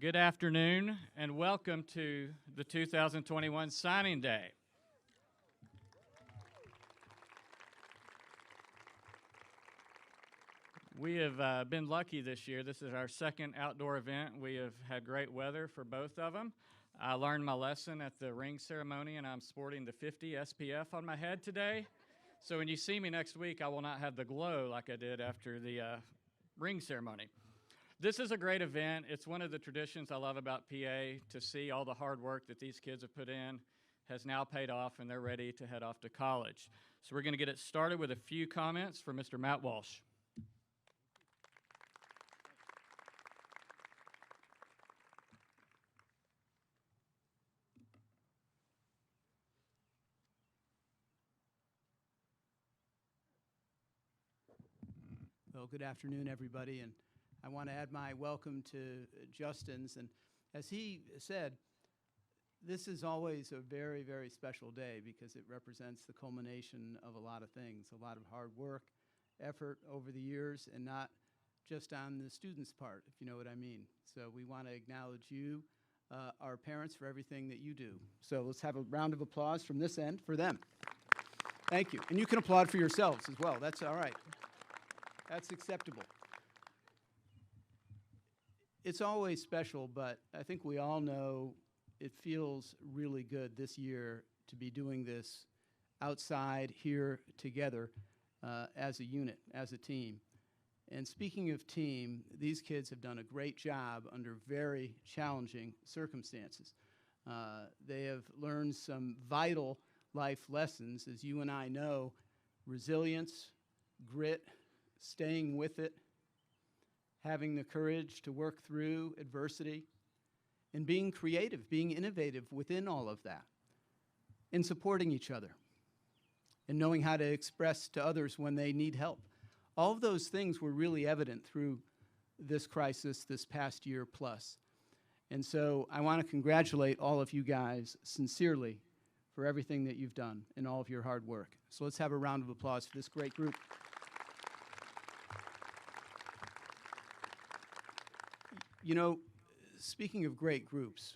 Good afternoon and welcome to the 2021 signing day. We have been lucky this year. This is our second outdoor event. We have had great weather for both of them. I learned my lesson at the ring ceremony and I'm sporting the 50 SPF on my head today. So when you see me next week, I will not have the glow like I did after the ring ceremony. This is a great event. It's one of the traditions I love about PA. To see all the hard work that these kids have put in has now paid off and they're ready to head off to college. So we're going to get it started with a few comments from Mr. Matt Walsh. Well, good afternoon, everybody, and I want to add my welcome to Justin's. And as he said, this is always a very, very special day because it represents the culmination of a lot of things, a lot of hard work, effort over the years, and not just on the students' part, if you know what I mean. So we want to acknowledge you, our parents, for everything that you do. So let's have a round of applause from this end for them. Thank you. And you can applaud for yourselves as well. That's all right. That's acceptable. It's always special, but I think we all know it feels really good this year to be doing this outside here together as a unit, as a team. And speaking of team, these kids have done a great job under very challenging circumstances. They have learned some vital life lessons, as you and I know: resilience, grit, staying with it, having the courage to work through adversity, and being creative, being innovative within all of that, and supporting each other, and knowing how to express to others when they need help. All of those things were really evident through this crisis this past year plus. And so I want to congratulate all of you guys sincerely for everything that you've done and all of your hard work. So let's have a round of applause for this great group. You know, speaking of great groups,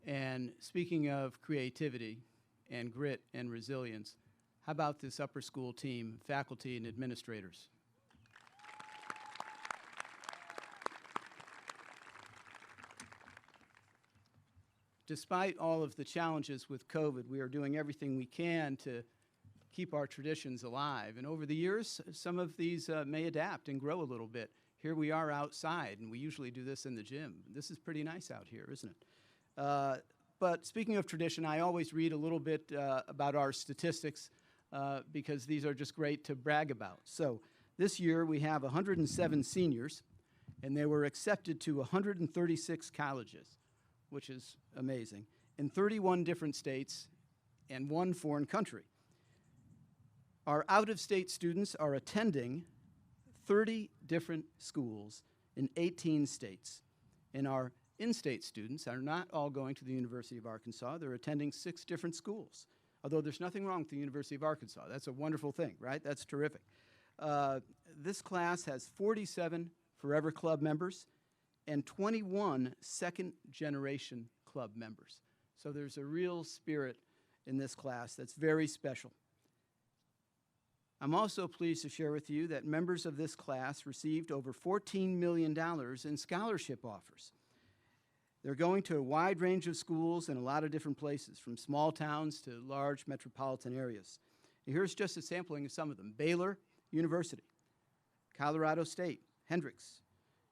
and speaking of creativity and grit and resilience, how about this upper school team, faculty and administrators? Despite all of the challenges with COVID, we are doing everything we can to keep our traditions alive. And over the years, some of these may adapt and grow a little bit. Here we are outside, and we usually do this in the gym. This is pretty nice out here, isn't it? But speaking of tradition, I always read a little bit about our statistics because these are just great to brag about. So this year we have 107 seniors, and they were accepted to 136 colleges, which is amazing, in 31 different states and 1 foreign country. Our out-of-state students are attending 30 different schools in 18 states. And our in-state students are not all going to the University of Arkansas. They're attending 6 different schools, although there's nothing wrong with the University of Arkansas. That's a wonderful thing, right? That's terrific. This class has 47 Forever Club members and 21 second-generation club members. So there's a real spirit in this class that's very special. I'm also pleased to share with you that members of this class received over $14 million in scholarship offers. They're going to a wide range of schools in a lot of different places, from small towns to large metropolitan areas. And here's just a sampling of some of them: Baylor University, Colorado State, Hendrix,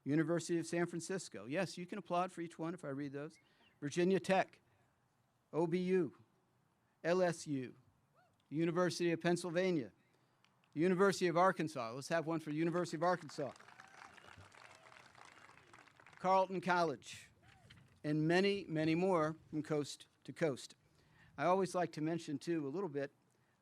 University of San Francisco. Yes, you can applaud for each one if I read those. Virginia Tech, OBU, LSU, University of Pennsylvania, University of Arkansas. Let's have one for the University of Arkansas. Carleton College, and many, many more from coast to coast. I always like to mention, too, a little bit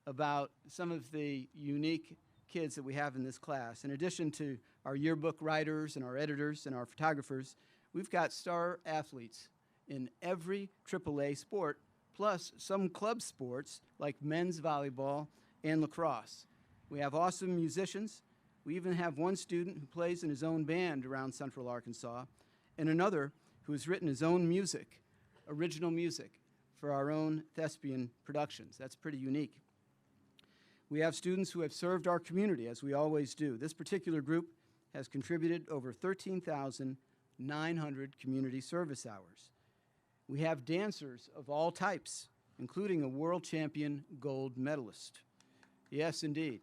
about some of the unique kids that we have in this class. In addition to our yearbook writers and our editors and our photographers, we've got star athletes in every AAA sport, plus some club sports like men's volleyball and lacrosse. We have awesome musicians. We even have one student who plays in his own band around Central Arkansas, and another who has written his own music, original music, for our own thespian productions. That's pretty unique. We have students who have served our community, as we always do. This particular group has contributed over 13,900 community service hours. We have dancers of all types, including a world champion gold medalist. Yes, indeed.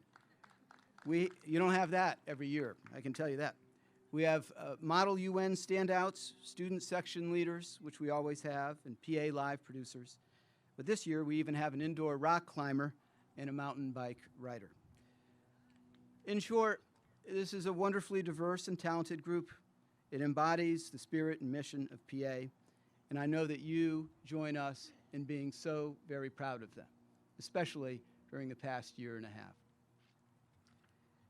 You don't have that every year, I can tell you that. We have Model UN standouts, student section leaders, which we always have, and PA live producers. But this year, we even have an indoor rock climber and a mountain bike rider. In short, this is a wonderfully diverse and talented group. It embodies the spirit and mission of PA, and I know that you join us in being so very proud of them, especially during the past year and a half.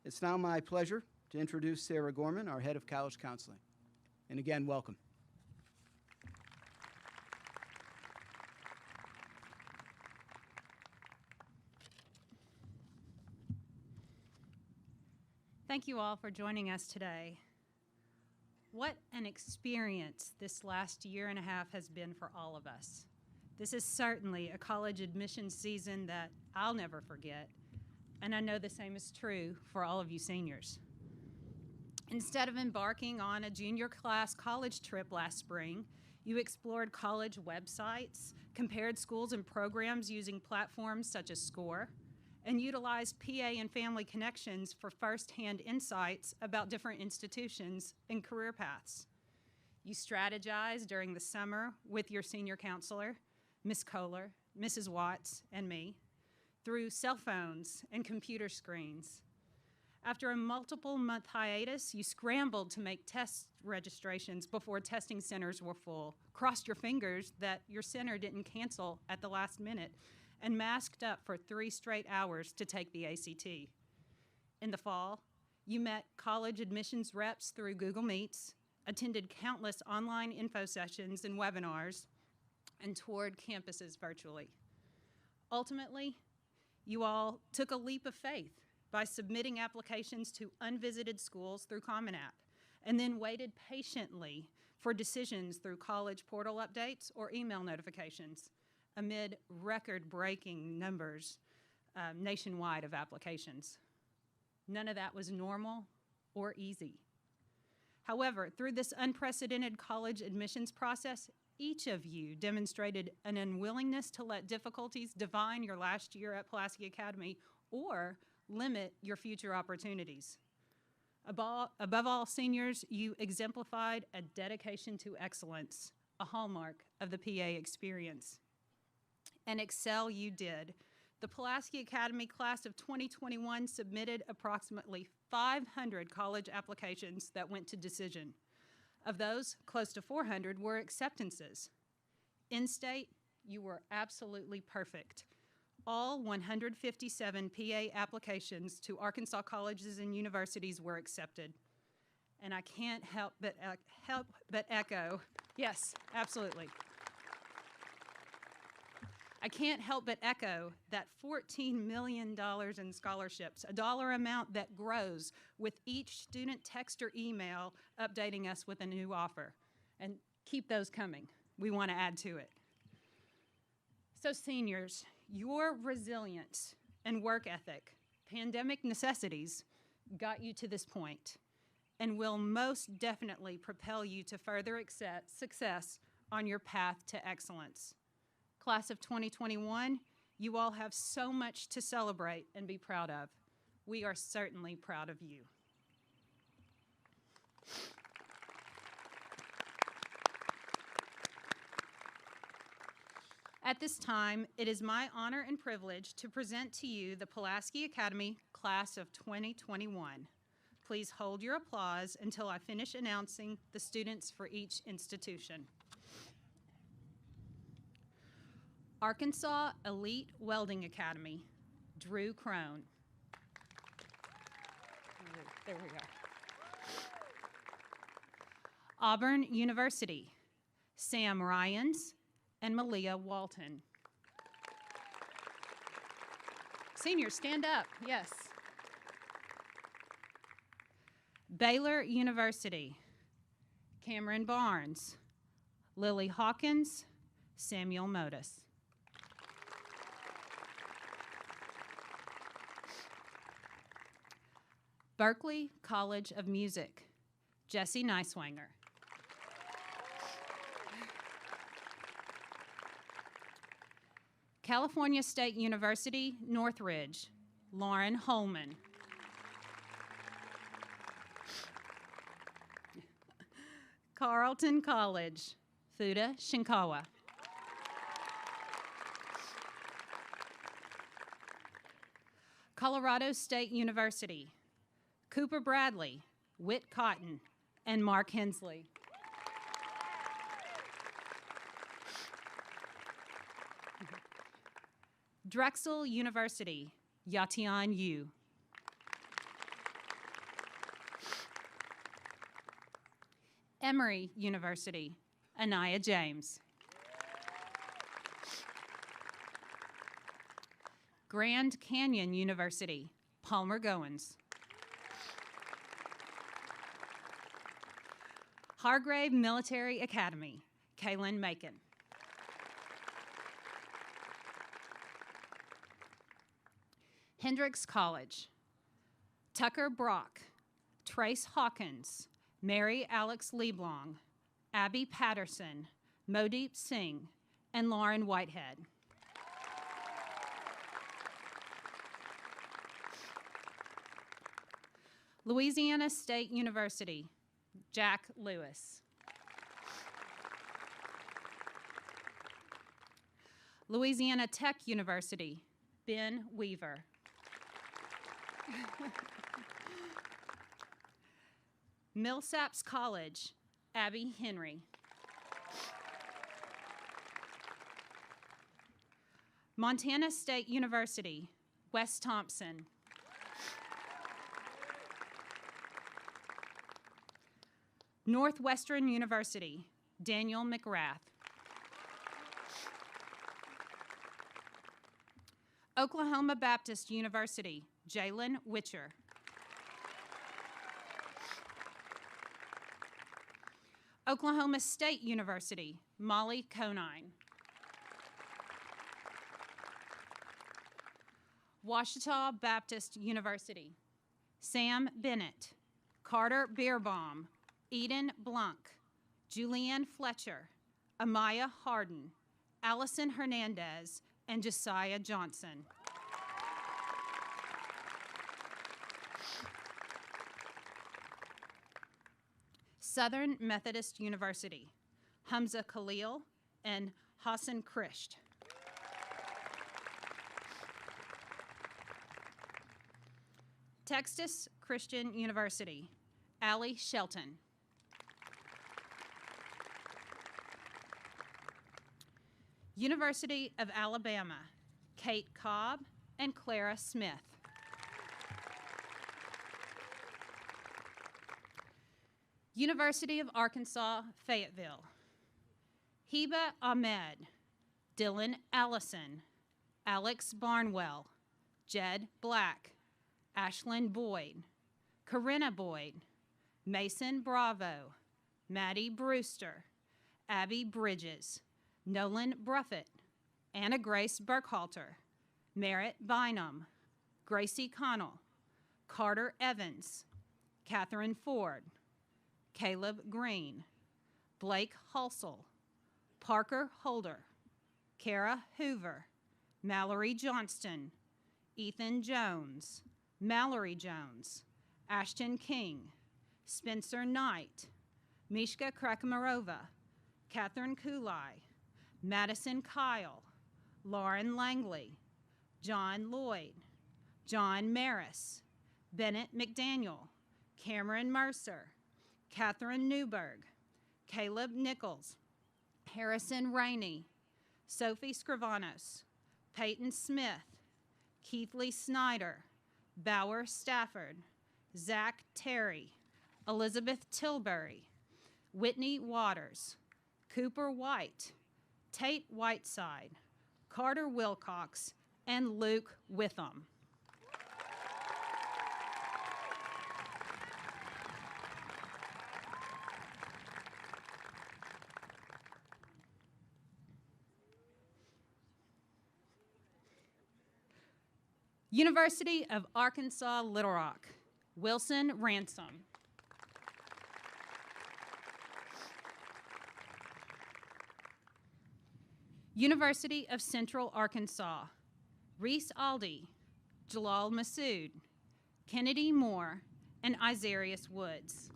It's now my pleasure to introduce Sarah Gorman, our head of college counseling. And again, welcome. Thank you all for joining us today. What an experience this last year and a half has been for all of us. This is certainly a college admissions season that I'll never forget, and I know the same is true for all of you seniors. Instead of embarking on a junior class college trip last spring, you explored college websites, compared schools and programs using platforms such as SCORE, and utilized PA and family connections for firsthand insights about different institutions and career paths. You strategized during the summer with your senior counselor, Ms. Kohler, Mrs. Watts, and me, through cell phones and computer screens. After a multiple-month hiatus, you scrambled to make test registrations before testing centers were full, crossed your fingers that your center didn't cancel at the last minute, and masked up for 3 straight hours to take the ACT. In the fall, you met college admissions reps through Google Meets, attended countless online info sessions and webinars, and toured campuses virtually. Ultimately, you all took a leap of faith by submitting applications to unvisited schools through Common App, and then waited patiently for decisions through college portal updates or email notifications amid record-breaking numbers nationwide of applications. None of that was normal or easy. However, through this unprecedented college admissions process, each of you demonstrated an unwillingness to let difficulties define your last year at Pulaski Academy or limit your future opportunities. Above all, seniors, you exemplified a dedication to excellence, a hallmark of the PA experience. And excel you did. The Pulaski Academy class of 2021 submitted approximately 500 college applications that went to decision. Of those, close to 400 were acceptances. In-state, you were absolutely perfect. All 157 PA applications to Arkansas colleges and universities were accepted. And I can't help but echo, yes, absolutely. I can't help but echo that $14 million in scholarships, a dollar amount that grows with each student text or email updating us with a new offer. And keep those coming. We want to add to it. So seniors, your resilience and work ethic, pandemic necessities, got you to this point and will most definitely propel you to further success on your path to excellence. Class of 2021, you all have so much to celebrate and be proud of. We are certainly proud of you. At this time, it is my honor and privilege to present to you the Pulaski Academy Class of 2021. Please hold your applause until I finish announcing the students for each institution. Arkansas Elite Welding Academy, Drew Crone. There we go. Auburn University, Sam Ryans and Malia Walton. Seniors, stand up, yes. Baylor University, Cameron Barnes, Lily Hawkins, Samuel Modis. Berklee College of Music, Jesse Neiswanger. California State University, Northridge, Lauren Holman. Carleton College, Fuda Shinkawa. Colorado State University, Cooper Bradley, Whit Cotton, and Mark Hensley. Drexel University, Yatian Yu. Emory University, Anaya James. Grand Canyon University, Palmer Goins. Hargrave Military Academy, Kaylin Macon. Hendrix College, Tucker Brock, Trace Hawkins, Mary Alex Leblong, Abby Patterson, Modeep Singh, and Lauren Whitehead. Louisiana State University, Jack Lewis. Louisiana Tech University, Ben Weaver. Millsaps College, Abby Henry. Montana State University, Wes Thompson. Northwestern University, Daniel McGrath. Oklahoma Baptist University, Jalen Witcher. Oklahoma State University, Molly Conine. Ouachita Baptist University, Sam Bennett, Carter Beerbaum, Eden Blanc, Julianne Fletcher, Amaya Harden, Allison Hernandez, and Josiah Johnson. Southern Methodist University, Hamza Khalil and Hassan Krisht. Texas Christian University, Allie Shelton. University of Alabama, Kate Cobb and Clara Smith. University of Arkansas, Fayetteville, Heba Ahmed, Dylan Allison, Alex Barnwell, Jed Black, Ashlyn Boyd, Corinna Boyd, Mason Bravo, Maddie Brewster, Abby Bridges, Nolan Bruffett, Anna Grace Burkhalter, Merritt Bynum, Gracie Connell, Carter Evans, Catherine Ford, Caleb Green, Blake Halsell, Parker Holder, Kara Hoover, Mallory Johnston, Ethan Jones, Mallory Jones, Ashton King, Spencer Knight, Mishka Krakamarova, Catherine Kulai, Madison Kyle, Lauren Langley, John Lloyd, John Maris, Bennett McDaniel, Cameron Mercer, Catherine Newberg, Caleb Nichols, Harrison Rainey, Sophie Scrivanos, Peyton Smith, Keithley Snyder, Bauer Stafford, Zach Terry, Elizabeth Tilbury, Whitney Waters, Cooper White, Tate Whiteside, Carter Wilcox, and Luke Witham. University of Arkansas Little Rock, Wilson Ransom. University of Central Arkansas, Reese Aldi, Jalal Massoud, Kennedy Moore, and Isarius Woods.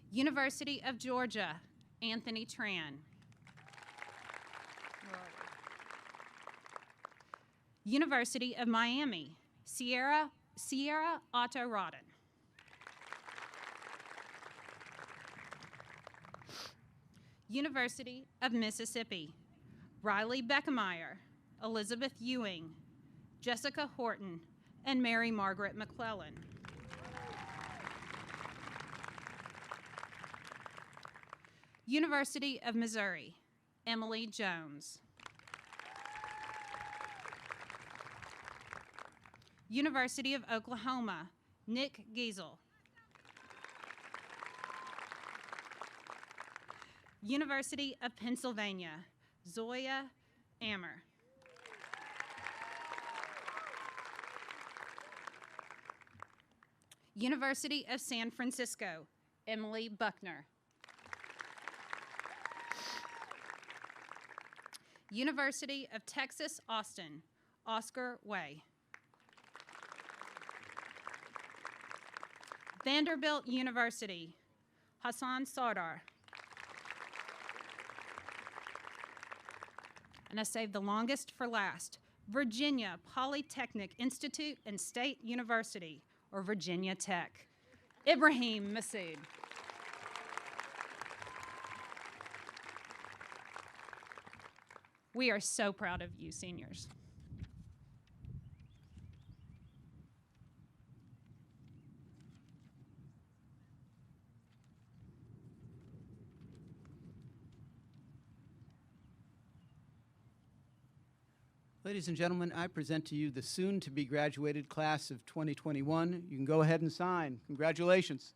University of Georgia, Anthony Tran. University of Miami, Sierra Otto Rodden. University of Mississippi, Riley Beckemeyer, Elizabeth Ewing, Jessica Horton, and Mary Margaret McClellan. University of Missouri, Emily Jones. University of Oklahoma, Nick Giesel. University of Pennsylvania, Zoya Ammer. University of San Francisco, Emily Buckner. University of Texas, Austin, Oscar Way. Vanderbilt University, Hassan Sardar. And I saved the longest for last, Virginia Polytechnic Institute and State University, or Virginia Tech, Ibrahim Massoud. We are so proud of you, seniors. Ladies and gentlemen, I present to you the soon-to-be graduated class of 2021. You can go ahead and sign. Congratulations.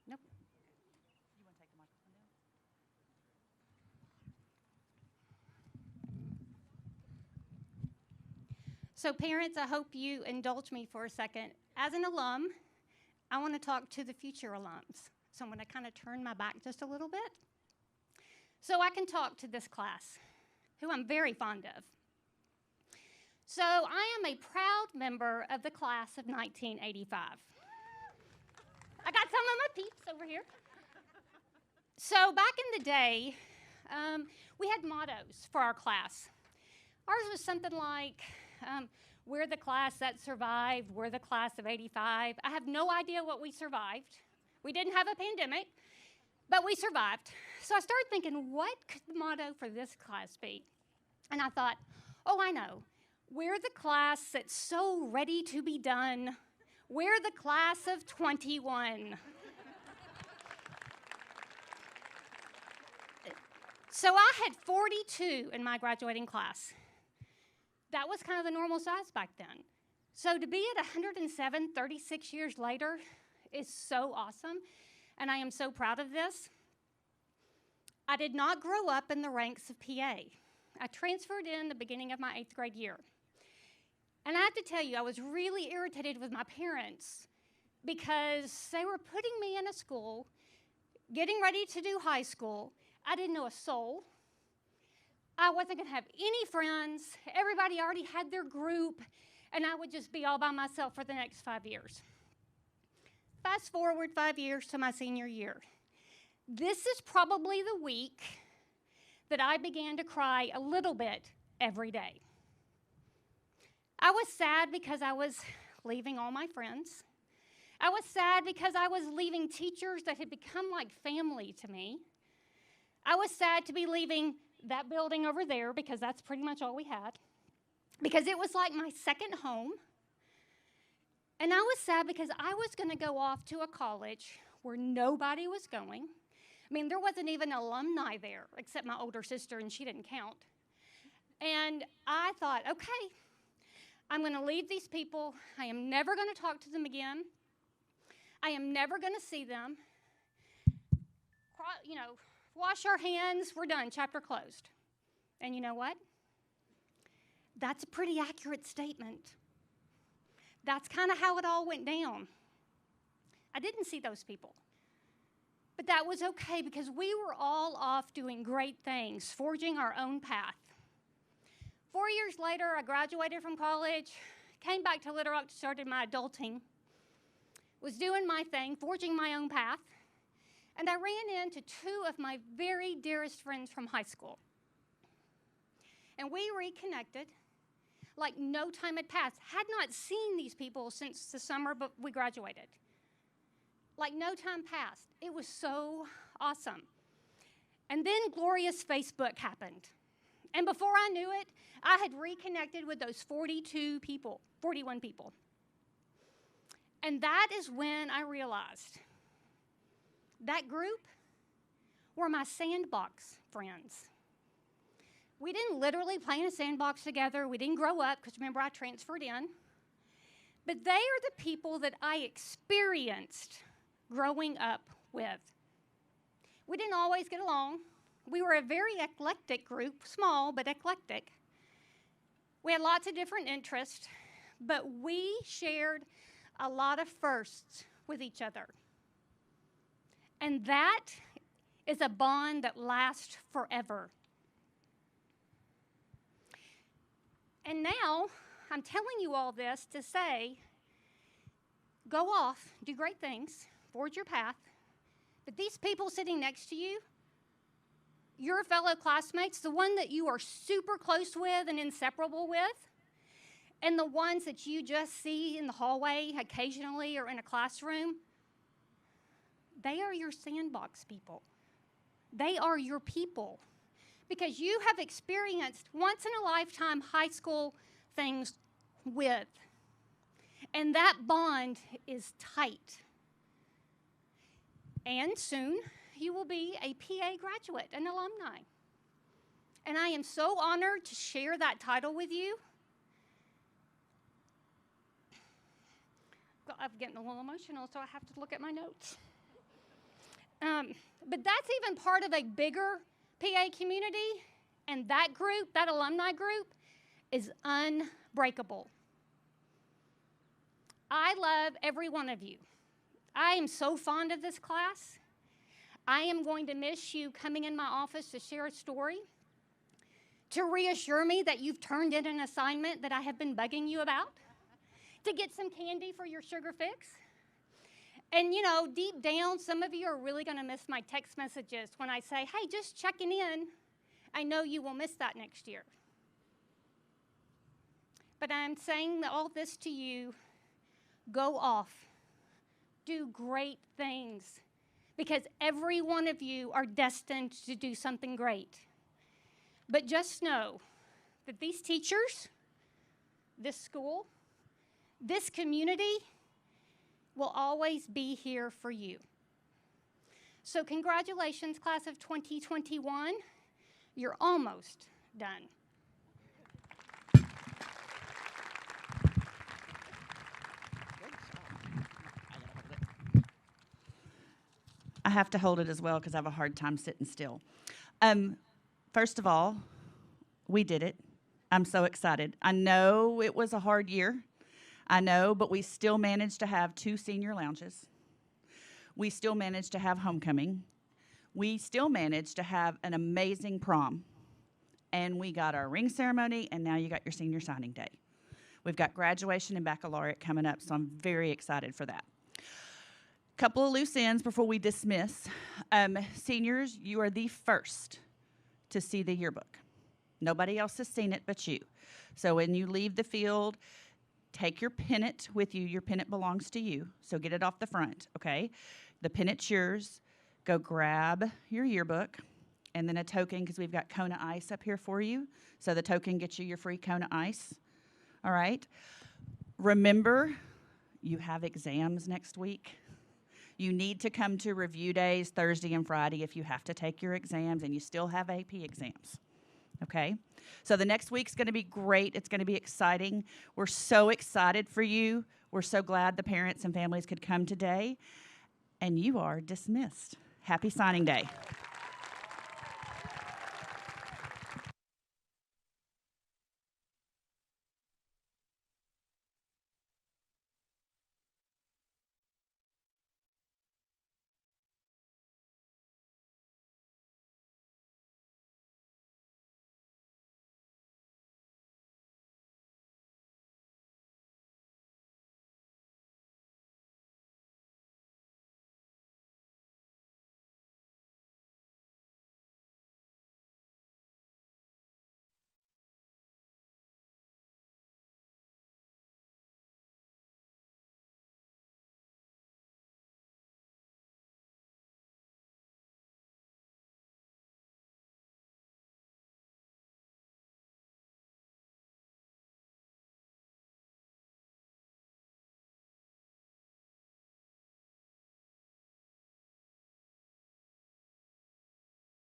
Nope. So parents, I hope you indulge me for a second. As an alum, I want to talk to the future alums. So I'm going to kind of turn my back just a little bit so I can talk to this class, who I'm very fond of. So I am a proud member of the class of 1985. I got some of my peeps over here. So back in the day, we had mottos for our class. Ours was something like, we're the class that survived, we're the class of 85. I have no idea what we survived. We didn't have a pandemic, but we survived. So I started thinking, what could the motto for this class be? And I thought, oh, I know. We're the class that's so ready to be done. We're the class of 21. So I had 42 in my graduating class. That was kind of the normal size back then. So to be at 107, 36 years later, is so awesome, and I am so proud of this. I did not grow up in the ranks of PA. I transferred in the beginning of my 8th grade year. And I have to tell you, I was really irritated with my parents because they were putting me in a school, getting ready to do high school. I didn't know a soul. I wasn't going to have any friends. Everybody already had their group, and I would just be all by myself for the next 5 years. Fast forward 5 years to my senior year. This is probably the week that I began to cry a little bit every day. I was sad because I was leaving all my friends. I was sad because I was leaving teachers that had become like family to me. I was sad to be leaving that building over there because that's pretty much all we had, because it was like my second home. And I was sad because I was going to go off to a college where nobody was going. I mean, there wasn't even alumni there except my older sister, and she didn't count. And I thought, okay, I'm going to leave these people. I am never going to talk to them again. I am never going to see them. Wash our hands, we're done, chapter closed. And you know what? That's a pretty accurate statement. That's kind of how it all went down. I didn't see those people. But that was okay because we were all off doing great things, forging our own path. 4 years later, I graduated from college, came back to Little Rock, started my adulting, was doing my thing, forging my own path, and I ran into two of my very dearest friends from high school. And we reconnected like no time had passed. Had not seen these people since the summer but we graduated. Like no time passed. It was so awesome. And then glorious Facebook happened. And before I knew it, I had reconnected with those 41 people. And that is when I realized that group were my sandbox friends. We didn't literally play in a sandbox together. We didn't grow up, because remember, I transferred in. But they are the people that I experienced growing up with. We didn't always get along. We were a very eclectic group, small but eclectic. We had lots of different interests, but we shared a lot of firsts with each other. And that is a bond that lasts forever. And now, I'm telling you all this to say, go off, do great things, forge your path, but these people sitting next to you, your fellow classmates, the one that you are super close with and inseparable with, and the ones that you just see in the hallway occasionally or in a classroom, they are your sandbox people. They are your people. Because you have experienced once in a lifetime high school things with. And that bond is tight. And soon you will be a PA graduate, an alumni. And I am so honored to share that title with you. I'm getting a little emotional, so I have to look at my notes. But that's even part of a bigger PA community, and that group, that alumni group, is unbreakable. I love every one of you. I am so fond of this class. I am going to miss you coming in my office to share a story, to reassure me that you've turned in an assignment that I have been bugging you about, to get some candy for your sugar fix. And, you know, deep down, some of you are really going to miss my text messages when I say, hey, just checking in. I know you will miss that next year. But I'm saying all this to you, go off. Do great things. Because every one of you are destined to do something great. But just know that these teachers, this school, this community will always be here for you. So congratulations, class of 2021. You're almost done. I have to hold it as well because I have a hard time sitting still. First of all, we did it. I'm so excited. I know it was a hard year. I know, but we still managed to have 2 senior lounges. We still managed to have homecoming. We still managed to have an amazing prom. And we got our ring ceremony, and now you got your senior signing day. We've got graduation and baccalaureate coming up, so I'm very excited for that. Couple of loose ends before we dismiss. Seniors, you are the first to see the yearbook. Nobody else has seen it but you. So when you leave the field, take your pennant with you. Your pennant belongs to you, so get it off the front, okay? The pennant's yours. Go grab your yearbook. and then a token because we've got Kona Ice up here for you. So the token gets you your free Kona Ice. All right. Remember, you have exams next week. You need to come to review days Thursday and Friday if you have to take your exams and you still have AP exams. Okay? So the next week's going to be great. It's going to be exciting. We're so excited for you. We're so glad the parents and families could come today. And you are dismissed. Happy signing day.